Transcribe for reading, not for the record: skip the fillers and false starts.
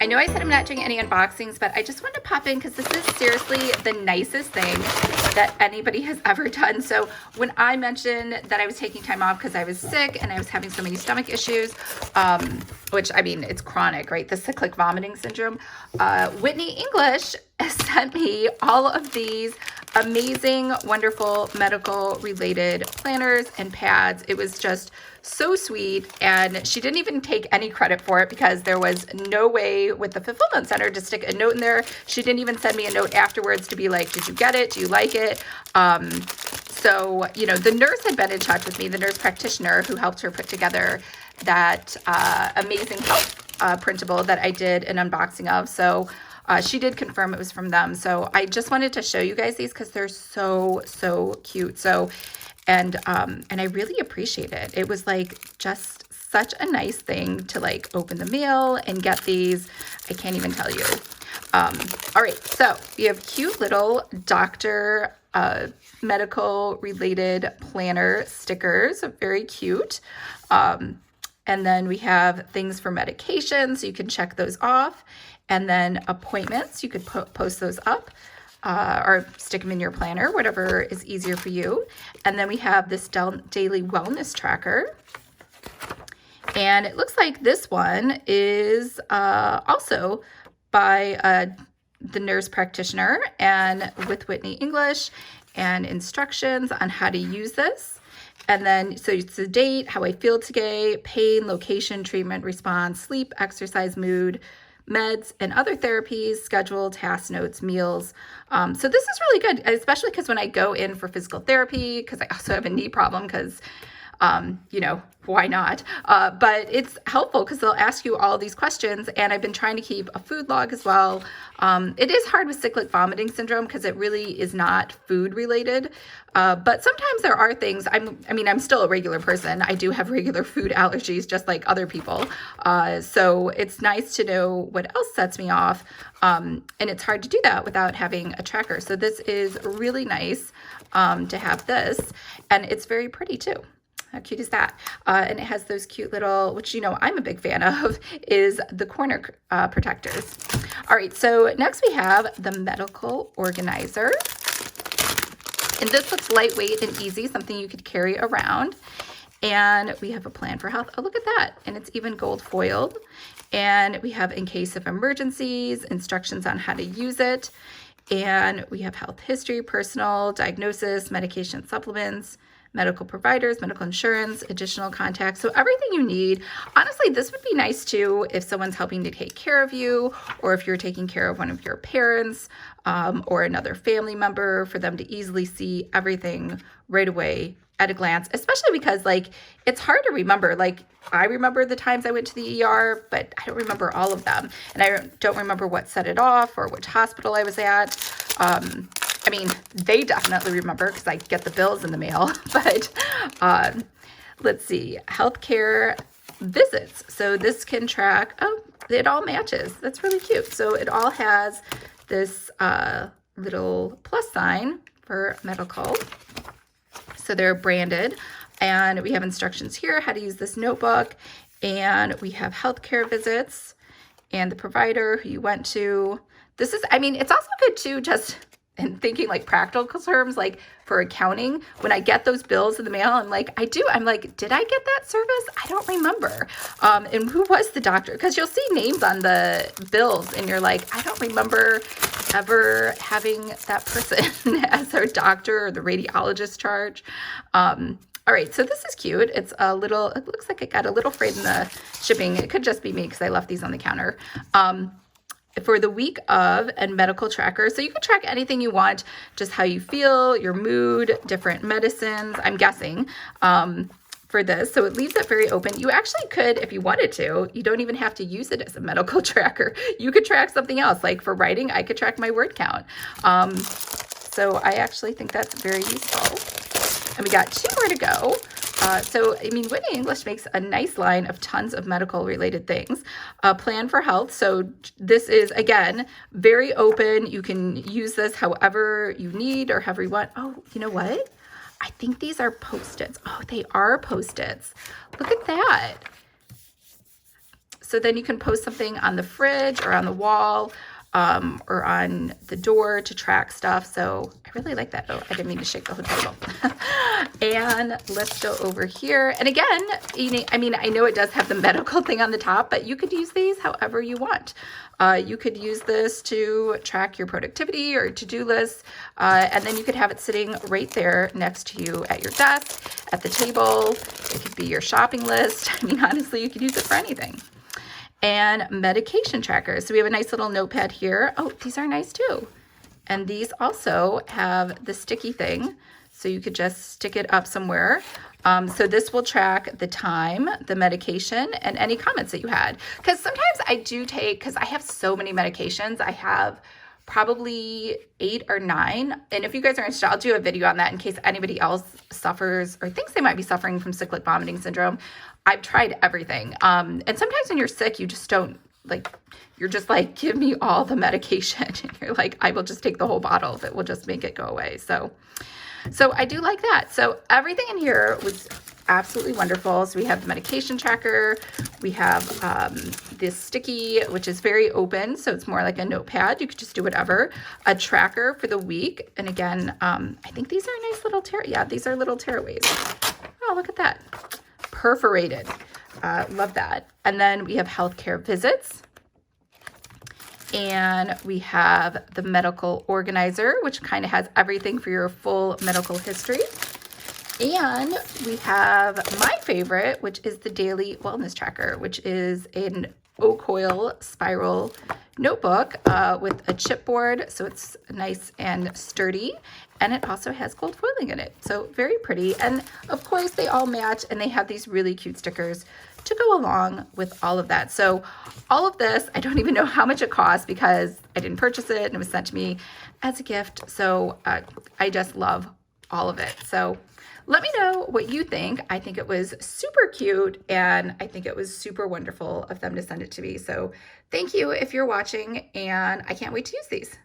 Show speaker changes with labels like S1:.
S1: I know I said I'm not doing any unboxings, but I just wanted to pop in because this is seriously the nicest thing that anybody has ever done. So when I mentioned that I was taking time off because I was sick and I was having so many stomach issues, which I mean, it's chronic, right? The cyclic vomiting syndrome. Whitney English sent me all of these amazing, wonderful medical related planners and pads. It was just so sweet, and she didn't even take any credit for it because there was no way with the fulfillment center to stick a note in there. She didn't even send me a note afterwards to be like, did you get it? Do you like it? So, you know, the nurse had been in touch with me, the nurse practitioner who helped her put together that amazing health printable that I did an unboxing of. So she did confirm it was from them. So I just wanted to show you guys these because they're so cute. So, and I really appreciate it. It was like just such a nice thing to like open the mail and get these. I can't even tell you. All right, so we have cute little doctor medical related planner stickers, very cute. And then we have things for medications, so you can check those off. And then appointments, you could post those up or stick them in your planner, whatever is easier for you. And then we have this daily wellness tracker. And it looks like this one is also by the nurse practitioner and with Whitney English, and instructions on how to use this. And then, so it's the date, how I feel today, pain, location, treatment, response, sleep, exercise, mood, meds, and other therapies, schedule, task notes, meals. So this is really good, especially because when I go in for physical therapy, because I also have a knee problem because, you know, why not? But it's helpful because they'll ask you all these questions, and I've been trying to keep a food log as well. It is hard with cyclic vomiting syndrome because it really is not food related. But sometimes there are things, I'm still a regular person. I do have regular food allergies just like other people. So it's nice to know what else sets me off. And it's hard to do that without having a tracker. So this is really nice to have this, and it's very pretty too. How cute is that? And it has those cute little, which, you know, I'm a big fan of, is the corner protectors. All right, so next we have the medical organizer. And this looks lightweight and easy, something you could carry around. And we have a plan for health. Oh, look at that. And it's even gold foiled. And we have in case of emergencies, instructions on how to use it. And we have health history, personal diagnosis, medication supplements, medical providers, medical insurance, additional contacts. So everything you need. Honestly, this would be nice too if someone's helping to take care of you, or if you're taking care of one of your parents or another family member, for them to easily see everything right away at a glance, especially because like it's hard to remember. Like I remember the times I went to the ER, but I don't remember all of them. And I don't remember what set it off or which hospital I was at. I mean, they definitely remember because I get the bills in the mail, but let's see, healthcare visits. So this can track, oh, it all matches. That's really cute. So it all has this little plus sign for medical. So they're branded, and we have instructions here, how to use this notebook, and we have healthcare visits and the provider who you went to. This is, I mean, it's also good too, just and thinking like practical terms, like for accounting, when I get those bills in the mail, I'm like, did I get that service? I don't remember. And who was the doctor? Because you'll see names on the bills and you're like, I don't remember ever having that person as their doctor or the radiologist charge. All right, so this is cute. It's a little, it looks like it got a little frayed in the shipping. It could just be me because I left these on the counter. For the week of and medical tracker. So you can track anything you want, just how you feel, your mood, different medicines, I'm guessing, for this. So it leaves it very open. You actually could, if you wanted to, you don't even have to use it as a medical tracker. You could track something else. Like for writing, I could track my word count. So I actually think that's very useful. And we got 2 more to go. So, I mean, Whitney English makes a nice line of tons of medical related things. Plan for health. So this is, again, very open. You can use this however you need or however you want. Oh, you know what? I think these are Post-its. Oh, they are Post-its. Look at that. So then you can post something on the fridge or on the wall, or on the door to track stuff. So I really like that. Oh, I didn't mean to shake the whole table. And let's go over here. And again, I mean, I know it does have the medical thing on the top, but you could use these however you want. You could use this to track your productivity or to-do lists, and then you could have it sitting right there next to you at your desk, at the table. It could be your shopping list. I mean, honestly, you could use it for anything. And medication trackers. So we have a nice little notepad here. Oh, these are nice too. And these also have the sticky thing. So you could just stick it up somewhere. So this will track the time, the medication, and any comments that you had. Because sometimes I do take, because I have so many medications, I have probably 8 or 9. And if you guys are interested, I'll do a video on that in case anybody else suffers or thinks they might be suffering from cyclic vomiting syndrome. I've tried everything. And sometimes when you're sick, you just don't you're just like, give me all the medication. And you're like, I will just take the whole bottle if it will just make it go away. So I do like that. So everything in here was absolutely wonderful. So we have the medication tracker. We have this sticky, which is very open. So it's more like a notepad. You could just do whatever. A tracker for the week. And again, I think these are nice little these are little tearaways. Oh, look at that. Perforated. Love that. And then we have healthcare visits. And we have the medical organizer, which kind of has everything for your full medical history. And we have my favorite, which is the daily wellness tracker, which is an oak oil spiral notebook with a chipboard. So it's nice and sturdy. And it also has gold foiling in it. So very pretty. And of course they all match, and they have these really cute stickers to go along with all of that. So all of this, I don't even know how much it cost because I didn't purchase it and it was sent to me as a gift. So I just love all of it. So let me know what you think. I think it was super cute, and I think it was super wonderful of them to send it to me. So thank you if you're watching, and I can't wait to use these.